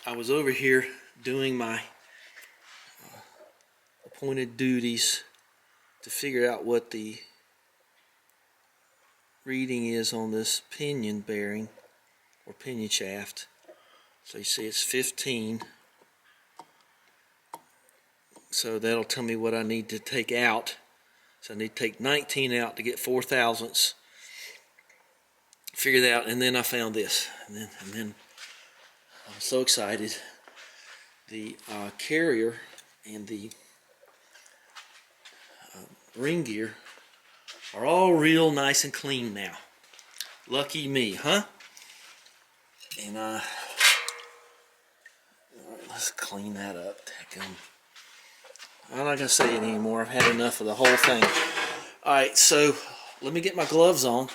I was over here doing my appointed duties to figure out what the reading is on this pinion bearing or pinion shaft. So you see it's 15. So that'll tell me what I need to take out. So I need to take 19 out to get 4 thousandths. Figure that out, and then I found this. And then I'm so excited. The carrier and the ring gear are all real nice and clean now. Lucky me, huh? And all right, let's clean that up. I'm not gonna say it anymore. I've had enough of the whole thing. All right, so let me get my gloves on,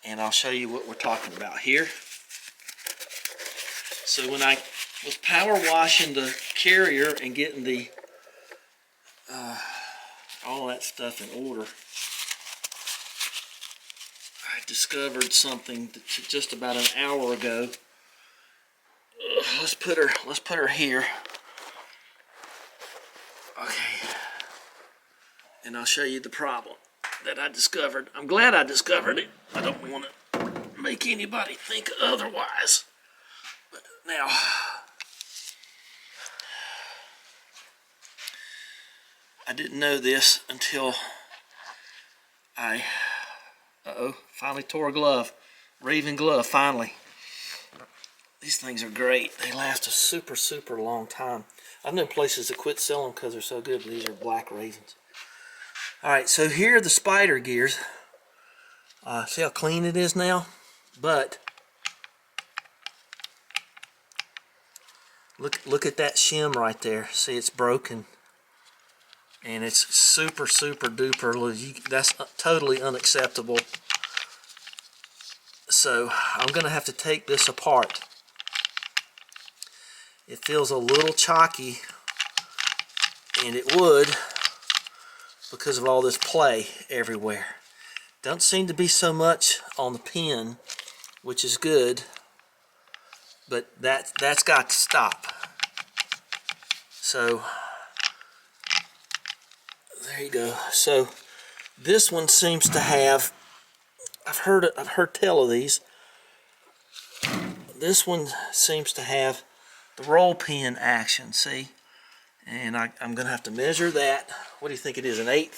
and I'll show you what we're talking about here. So when I was power washing the carrier and getting the all that stuff in order, I discovered something just about an hour ago. Let's put her here. Okay, and I'll show you the problem that I discovered. I'm glad I discovered it. I don't want to make anybody think otherwise. But now, I didn't know this until I, finally tore a glove. Raven glove, finally. These things are great. They last a super, super long time. I've known places that quit selling because they're so good, but these are black Ravens. Alright, so here are the Spider gears. See how clean it is now? But look at that shim right there. See, it's broken. And it's super, super duper. That's totally unacceptable. So I'm going to have to take this apart. It feels a little chalky, and it would because of all this play everywhere. Don't seem to be so much on the pin, which is good, but that's got to stop. So there you go. So this one seems to have, I've heard tell of these. This one seems to have the roll pin action, see? And I'm going to have to measure that. What do you think it is, an 1/8?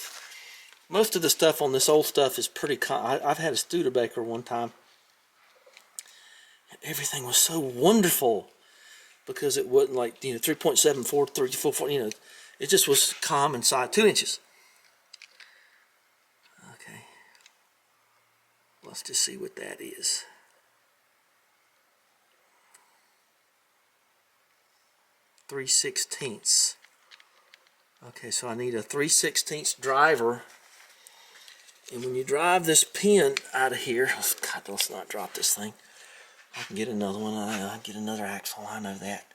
Most of the stuff on this old stuff is pretty I've had a Studebaker one time. And everything was so wonderful because it wasn't like, 3.74, 3.44, it just was common size, 2 inches. Okay. Let's just see what that is. 3/16. Okay, so I need a 3/16 driver. And when you drive this pin out of here, God, let's not drop this thing. I can get another one. I can get another axle. I know that.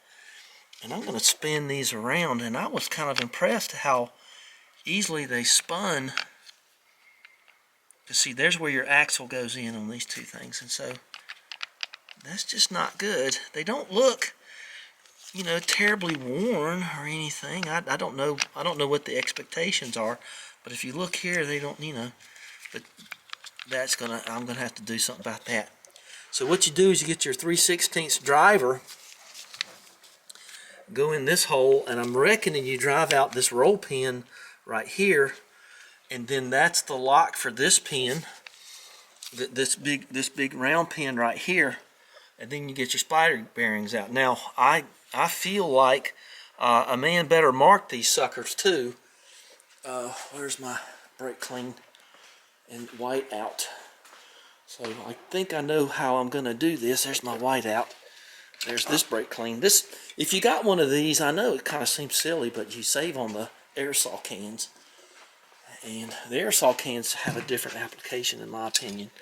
And I'm going to spin these around. And I was kind of impressed how easily they spun. Because see, there's where your axle goes in on these two things. And so that's just not good. They don't look, terribly worn or anything. I don't know. I don't know what the expectations are. But if you look here, they don't, But I'm gonna have to do something about that. So what you do is you get your 3/16 driver, go in this hole, and I'm reckoning you drive out this roll pin right here, and then that's the lock for this pin, this big round pin right here, and then you get your Spider bearings out. Now I feel like a man better mark these suckers too. Where's my brake clean and white out? So I think I know how I'm going to do this. There's my white out. There's this brake clean. This, if you got one of these, I know it kind of seems silly, but you save on the aerosol cans. And the aerosol cans have a different application in my opinion.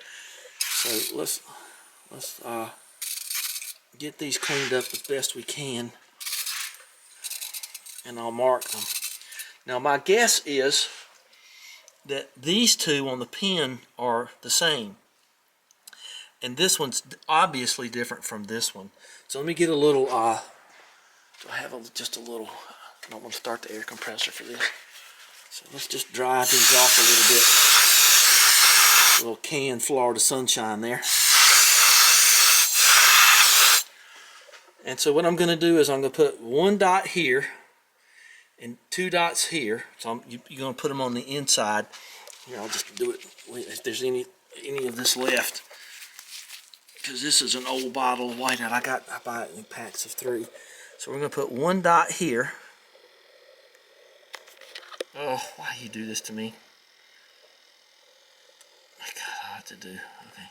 So let's get these cleaned up as best we can. And I'll mark them. Now my guess is that these two on the pin are the same. And this one's obviously different from this one. So let me get a little, do I have just a little, I don't want to start the air compressor for this. So let's just dry these off a little bit. A little canned Florida sunshine there. And so what I'm going to do is I'm going to put one dot here and two dots here. So you're going to put them on the inside. Here, I'll just do it if there's any of this left. Because this is an old bottle of whiteout. I buy it in packs of 3. So we're going to put one dot here. Oh, why do you do this to me? My God, I have to do. Okay.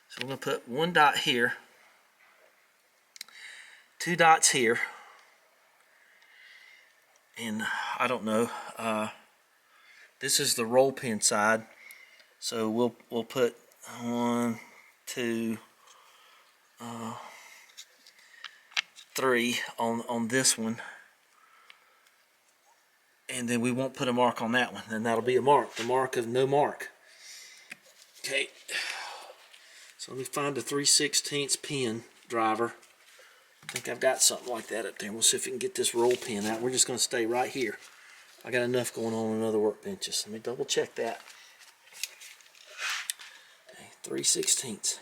So we're going to put one dot here. 2 dots here. And I don't know. This is the roll pin side. So we'll put 1, 2, 3 on this one. And then we won't put a mark on that one. And that'll be a mark. The mark of no mark. Okay. So let me find a 3/16 pin driver. I think I've got something like that up there. We'll see if we can get this roll pin out. We're just going to stay right here. I got enough going on other workbenches. Let me double check that. Okay, 3/16.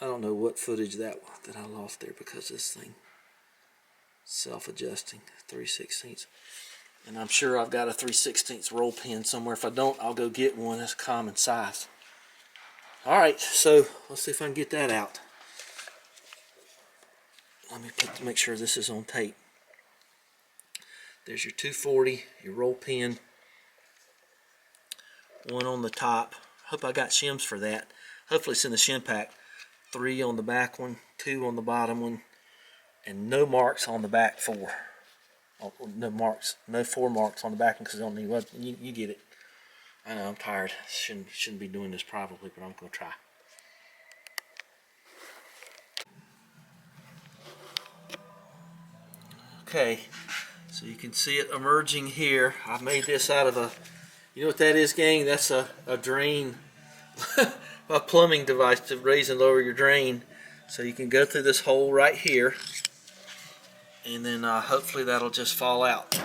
I don't know what footage that I lost there because this thing self-adjusting. 3/16. And I'm sure I've got a 3/16 roll pin somewhere. If I don't, I'll go get one that's common size. All right, so let's see if I can get that out. Let me make sure this is on tape. There's your 240, your roll pin, one on the top. Hope I got shims for that. Hopefully it's in the shim pack. 3 on the back one, 2 on the bottom one, and no marks on the back 4. Oh, no marks, no 4 marks on the back one because I don't need one. You get it. I know I'm tired. Shouldn't be doing this probably, but I'm gonna try. Okay, so you can see it emerging here. I made this out of you know what that is, gang? That's a drain, a plumbing device to raise and lower your drain. So you can go through this hole right here, and then hopefully that'll just fall out.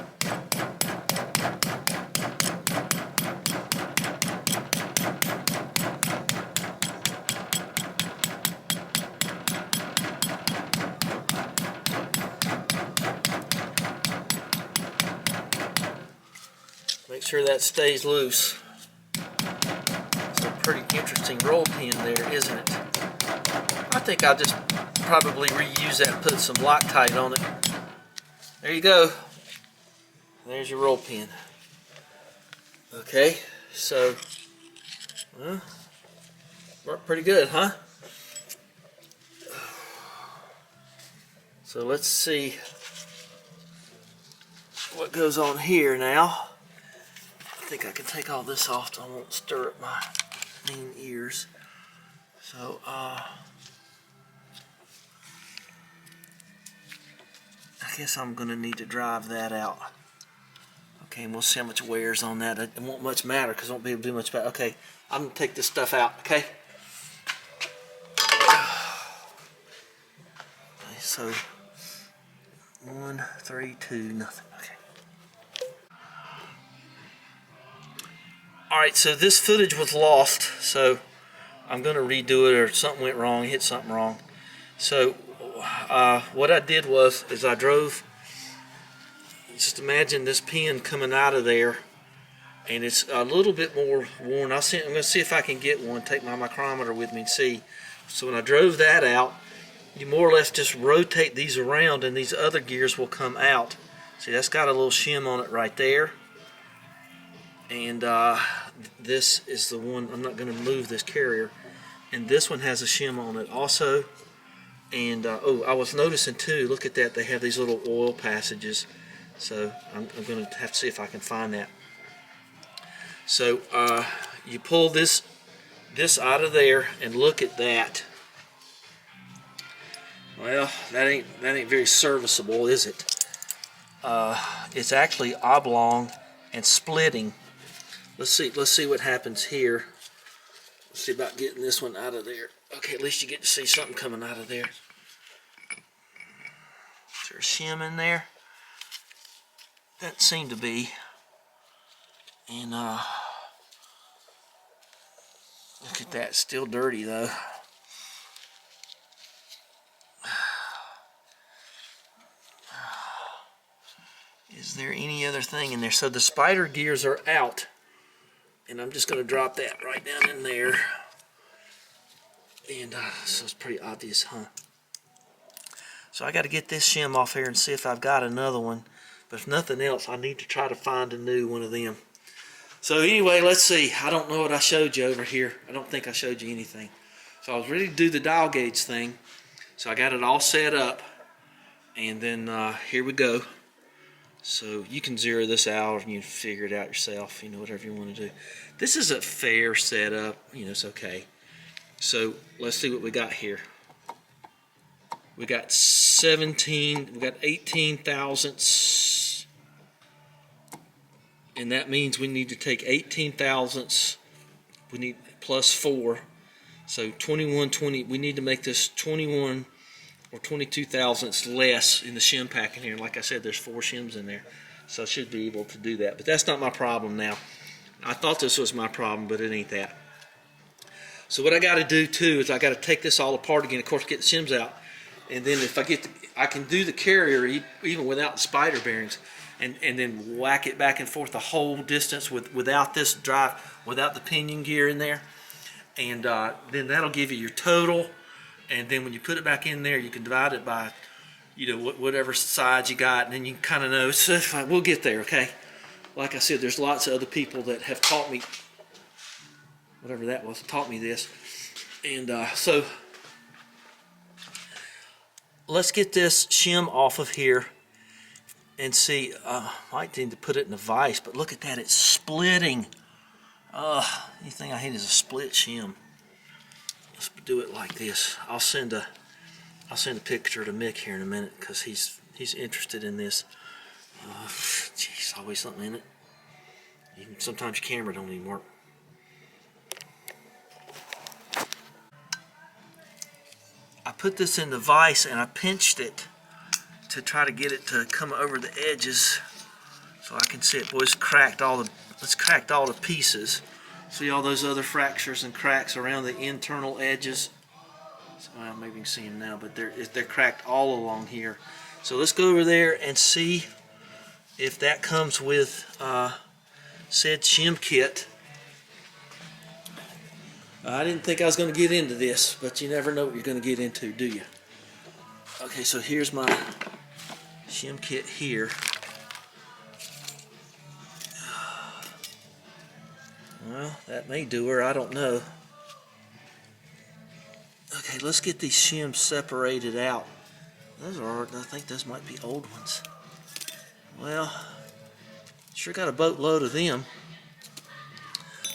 Make sure that stays loose. It's a pretty interesting roll pin there, isn't it? I think I'll just probably reuse that and put some Loctite on it. There you go. There's your roll pin. Okay, so worked pretty good, huh? So let's see what goes on here now. I think I can take all this off so I won't stir up my mean ears. So I guess I'm gonna need to drive that out. Okay, and we'll see how much wears on that. It won't much matter because it won't be able to do much better. Okay, I'm gonna take this stuff out, okay? Okay, so 1, 3, 2, nothing. Okay. Alright, so this footage was lost, so I'm going to redo it, or something went wrong, hit something wrong. So what I did is I drove, just imagine this pin coming out of there, and it's a little bit more worn. I'm going to see if I can get one, take my micrometer with me and see. So when I drove that out, you more or less just rotate these around and these other gears will come out. See, that's got a little shim on it right there. And this is the one, I'm not going to move this carrier, and this one has a shim on it also. And oh, I was noticing too, look at that, they have these little oil passages, so I'm going to have to see if I can find that. So you pull this out of there and look at that. Well, that ain't very serviceable, is it? It's actually oblong and splitting. Let's see what happens here. see about getting this one out of there. Okay, at least you get to see something coming out of there. Is there a shim in there? Doesn't seem to be. And look at that, still dirty though. Is there any other thing in there? So the Spider gears are out. And I'm just going to drop that right down in there. And so it's pretty obvious, huh? So I got to get this shim off here and see if I've got another one. But if nothing else, I need to try to find a new one of them. So anyway, let's see. I don't know what I showed you over here. I don't think I showed you anything. So I was ready to do the dial gauge thing. So I got it all set up. And then here we go. So you can zero this out and you can figure it out yourself, you know, whatever you want to do. This is a fair setup, you know, it's okay. So let's see what we got here. We got 18 thousandths. And that means we need to take 18 thousandths. We need plus 4. So 20. We need to make this 21 or 22 thousandths less in the shim pack in here. Like I said, there's 4 shims in there, so I should be able to do that. But that's not my problem now. I thought this was my problem, but it ain't that. So what I got to do too is I got to take this all apart again. Of course, get the shims out, and then if I can do the carrier even without the Spider bearings, and then whack it back and forth the whole distance without this drive, without the pinion gear in there, and then that'll give you your total. And then when you put it back in there, you can divide it by, you know, whatever size you got, and then you kind of know. So we'll get there, okay? Like I said, there's lots of other people that have taught me, whatever that was, taught me this. And so let's get this shim off of here and see. Might need to put it in a vise, but look at that, it's splitting. Anything I hate is a split shim. Let's do it like this. I'll send a picture to Mick here in a minute because he's interested in this. Geez, always something in it. Even sometimes your camera don't even work. I put this in the vise and I pinched it to try to get it to come over the edges so I can see it. Boy, it's cracked all the pieces. See all those other fractures and cracks around the internal edges? Well, maybe you can see them now, but they're cracked all along here. So let's go over there and see if that comes with said shim kit. I didn't think I was going to get into this, but you never know what you're going to get into, do you? Okay, so here's my shim kit here. Well, that may do her, I don't know. Okay, let's get these shims separated out. Those are, I think those might be old ones. Well, sure got a boatload of them.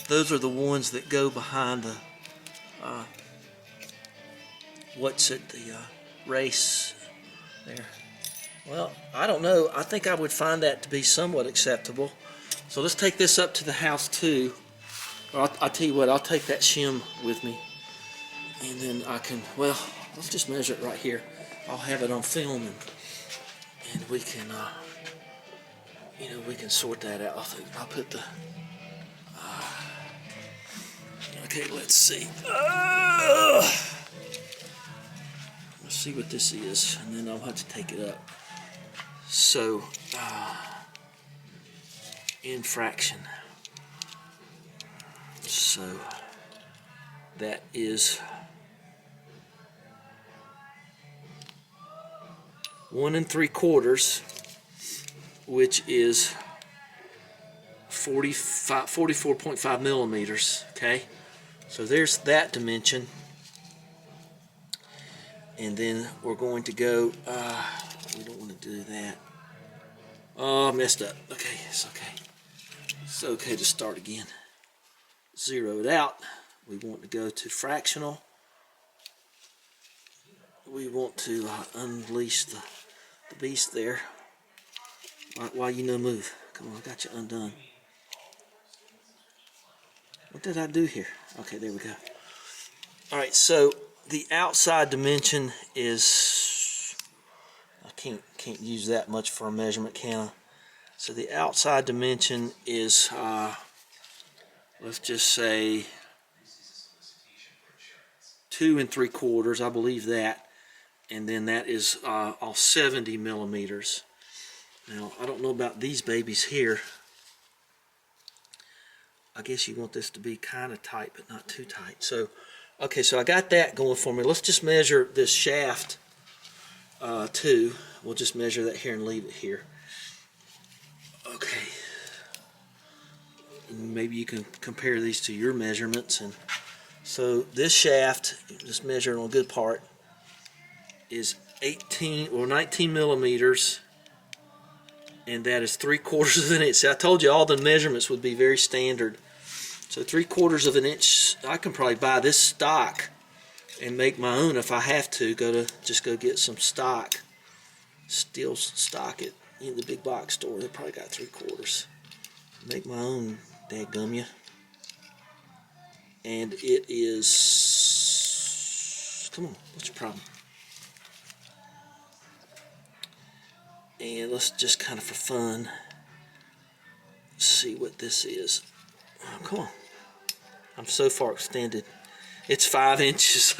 Those are the ones that go behind the, the race there. Well, I don't know. I think I would find that to be somewhat acceptable. So let's take this up to the house too. Or I'll tell you what, I'll take that shim with me. And then I can, well, let's just measure it right here. I'll have it on film and we can, you know, we can sort that out. I'll put the, okay, let's see. Let's see what this is, and then I'll have to take it up. So, infraction. So, that is 1 3/4, which is 44.5 millimeters. Okay, so there's that dimension, and then we're going to go. We don't want to do that. Oh, I messed up. Okay, it's okay. It's okay to start again. Zero it out. We want to go to fractional. We want to unleash the beast there. Why you no move? Come on, I got you undone. What did I do here? Okay, there we go. Alright, so the outside dimension is, I can't use that much for a measurement, can I? So the outside dimension is, let's just say 2 3/4, I believe that. And then that is all 70 millimeters. Now, I don't know about these babies here. I guess you want this to be kind of tight, but not too tight. So, okay, so I got that going for me. Let's just measure this shaft too. We'll just measure that here and leave it here. Okay. And maybe you can compare these to your measurements. And so this shaft, just measure it on a good part, is 18 or 19 millimeters. And that is 3/4 of an inch. See, I told you all the measurements would be very standard. So 3/4 of an inch. I can probably buy this stock and make my own if I have to. Just go get some stock, steel stock at the big box store. They probably got 3/4. Make my own, dadgum ya. And it is. Come on, what's your problem? And let's just kind of for fun see what this is. Oh, come on. I'm so far extended. It's 5 inches.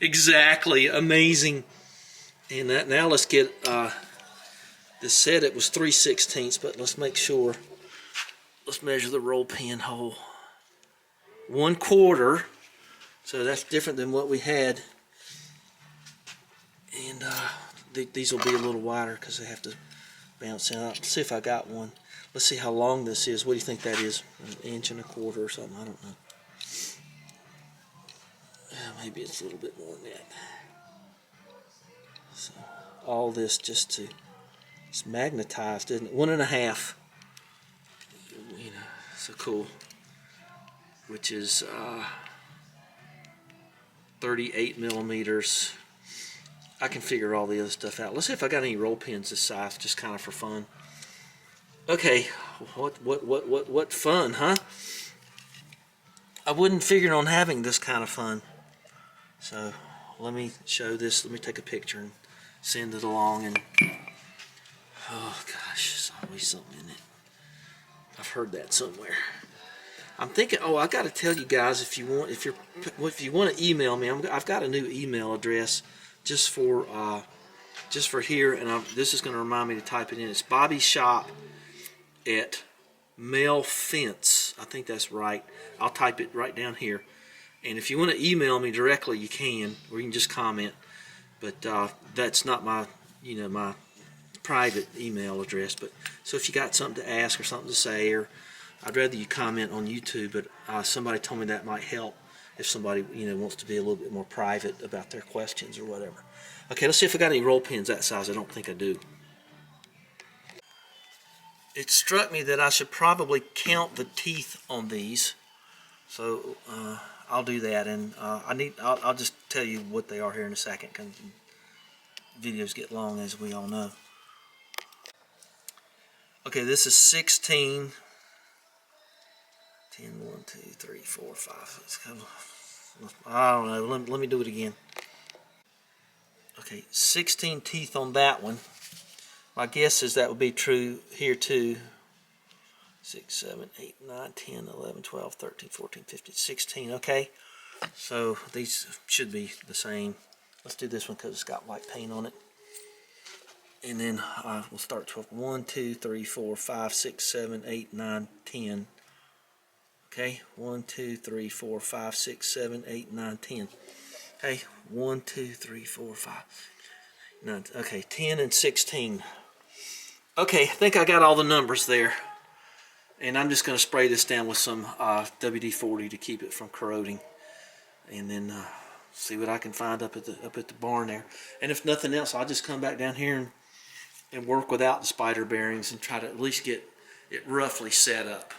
Exactly. Amazing. And now let's get, this said it was 3/16, but let's make sure. Let's measure the roll pin hole. 1/4. So that's different than what we had. And these will be a little wider because they have to bounce out. Let's see if I got one. Let's see how long this is. What do you think that is? 1.25 inches or something? I don't know. Maybe it's a little bit more than that. So all this just to, it's magnetized, isn't it? 1.5. So cool. Which is 38 millimeters. I can figure all the other stuff out. Let's see if I got any roll pins this size, just kind of for fun. Okay, what fun, huh? I wouldn't figure on having this kind of fun. So let me show this. Let me take a picture and send it along. And oh gosh, there's always something in it. I've heard that somewhere. I'm thinking. Oh, I got to tell you guys, if you want to email me, I've got a new email address just for here, and this is going to remind me to type it in. It's Bobby Shop at Mail Fence. I think that's right. I'll type it right down here. And if you want to email me directly, you can, or you can just comment. But that's not my, my private email address. But so if you got something to ask or something to say, or I'd rather you comment on YouTube. But somebody told me that might help if somebody wants to be a little bit more private about their questions or whatever. Okay, let's see if I got any roll pins that size. I don't think I do. It struck me that I should probably count the teeth on these. So I'll do that, and I'll just tell you what they are here in a second, because videos get long, as we all know. Okay, this is 16. 10, 1, 2, 3, 4, 5. It's kind of, I don't know. Let me do it again. Okay, 16 teeth on that one. My guess is that would be true here too. 6, 7, 8, 9, 10, 11, 12, 13, 14, 15, 16. Okay, so these should be the same. Let's do this one because it's got white paint on it. And then we'll start 12. 1, 2, 3, 4, 5, 6, 7, 8, 9, 10. Okay, 1, 2, 3, 4, 5, 6, 7, 8, 9, 10. Okay, 1, 2, 3, 4, 5, 9. Okay, 10 and 16. Okay, I think I got all the numbers there. And I'm just going to spray this down with some WD-40 to keep it from corroding. And then see what I can find up at the barn there. And if nothing else, I'll just come back down here and work without the spider bearings and try to at least get it roughly set up.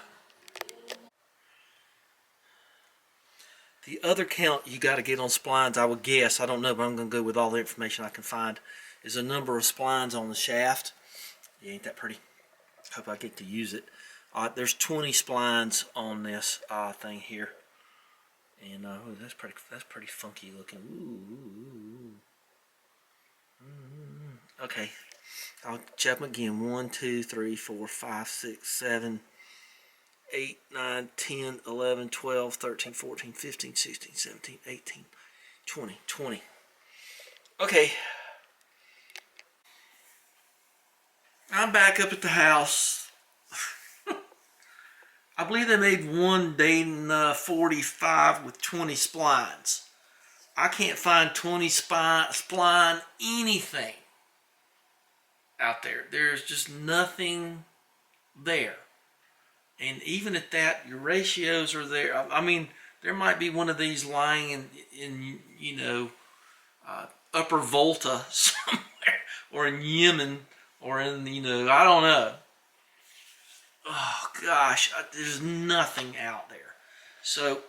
The other count you got to get on splines, I would guess, I don't know, but I'm going to go with all the information I can find, is a number of splines on the shaft. Yeah, ain't that pretty? Hope I get to use it. There's 20 splines on this thing here. And oh, that's pretty funky looking. Ooh. Okay, I'll check them again. 1, 2, 3, 4, 5, 6, 7, 8, 9, 10, 11, 12, 13, 14, 15, 16, 17, 18, 20. Okay, I'm back up at the house. I believe they made one Dayton 45 with 20 splines. I can't find 20 spline anything out there. There's just nothing there. And even at that, your ratios are there. I mean, there might be one of these lying in Upper Volta somewhere, or in Yemen, or in, I don't know. Oh gosh, there's nothing out there. So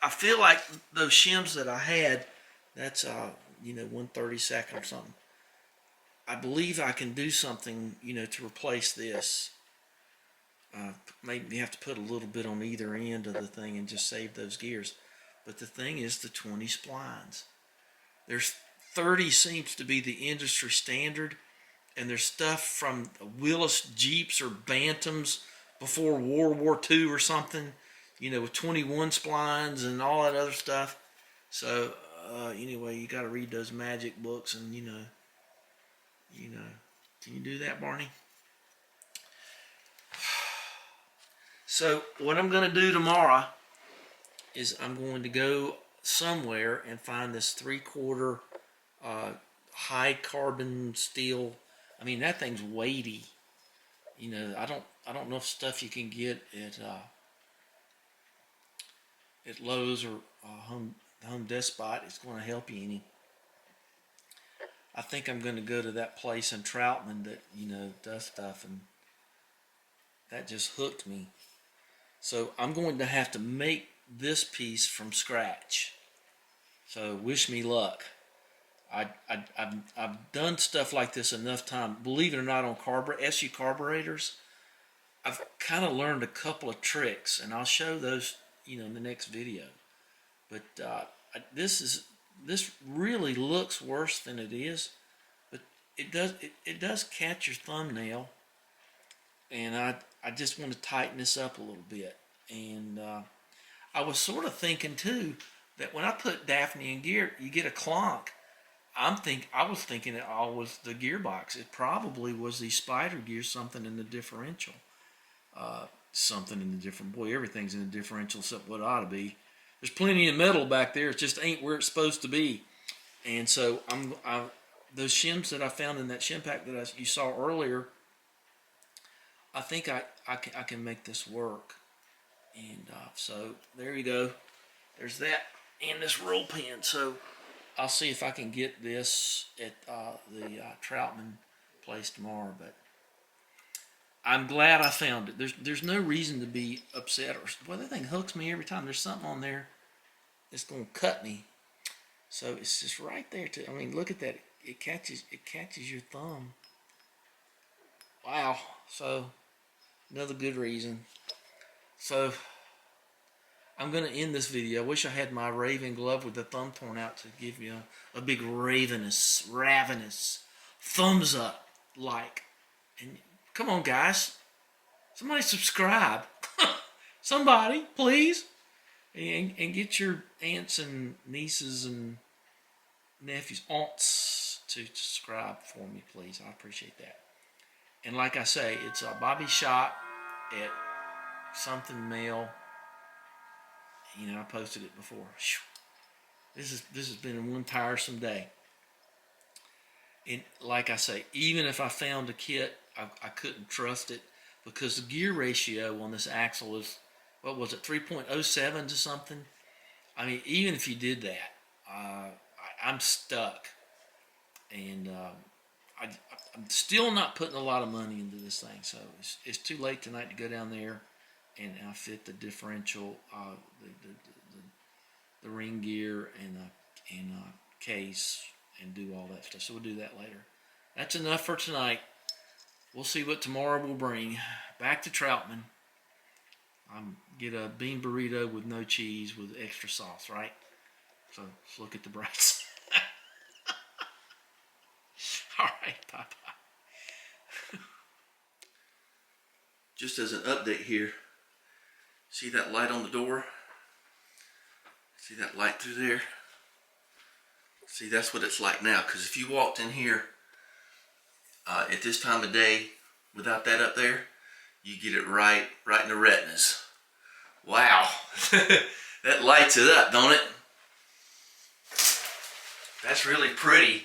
I feel like those shims that I had, that's 1/32 or something. I believe I can do something, to replace this. Maybe you have to put a little bit on either end of the thing and just save those gears. But the thing is the 20 splines. There's 30 seems to be the industry standard, and there's stuff from Willis Jeeps or Bantams before World War II or something, with 21 splines and all that other stuff. So anyway, you got to read those magic books, and can you do that, Barney? So what I'm going to do tomorrow is I'm going to go somewhere and find this 3/4 high carbon steel. I mean, that thing's weighty. I don't know if stuff you can get at Lowe's or Home Depot is going to help you any. I think I'm going to go to that place in Troutman that does stuff, and that just hooked me. So I'm going to have to make this piece from scratch. So wish me luck. I've done stuff like this enough time. Believe it or not, on SU carburetors, I've kind of learned a couple of tricks, and I'll show those in the next video. But this really looks worse than it is, but it does catch your thumbnail, and I just want to tighten this up a little bit. And I was sort of thinking too that when I put Daphne in gear, you get a clonk. I was thinking it all was the gearbox. It probably was the Spider gear, something in the differential, Boy, everything's in the differential except what it ought to be. There's plenty of metal back there. It just ain't where it's supposed to be. And so those shims that I found in that shim pack that you saw earlier, I think I can make this work. And so there you go. There's that and this roll pin. So I'll see if I can get this at the Troutman place tomorrow. But I'm glad I found it. There's no reason to be upset. Well, that thing hooks me every time. There's something on there that's going to cut me. So it's just right there. I mean, look at that. It catches your thumb. Wow. So another good reason. So I'm going to end this video. I wish I had my Raven glove with the thumb torn out to give you a big ravenous thumbs up like. And come on, guys. Somebody subscribe. Somebody, please. And get your aunts and nieces and nephews, aunts, to subscribe for me, please. I appreciate that. And like I say, it's a Bobby Shot at something mail. I posted it before. This has been one tiresome day. And like I say, even if I found a kit, I couldn't trust it because the gear ratio on this axle is, what was it, 3.07 to something? I mean, even if you did that, I'm stuck. And I'm still not putting a lot of money into this thing. So it's too late tonight to go down there and fit the differential, the ring gear and case and do all that stuff. So we'll do that later. That's enough for tonight. We'll see what tomorrow will bring. Back to Troutman. Get a bean burrito with no cheese with extra sauce, right? So let's look at the brights. All right, bye-bye. Just as an update here, see that light on the door? See that light through there? See, that's what it's like now, because if you walked in here at this time of day without that up there, you get it right in the retinas. Wow, that lights it up, don't it? That's really pretty.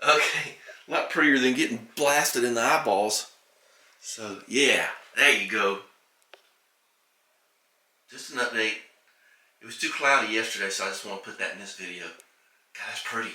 Okay, a lot prettier than getting blasted in the eyeballs. So yeah, there you go. Just an update. It was too cloudy yesterday, so I just want to put that in this video. God, that's pretty.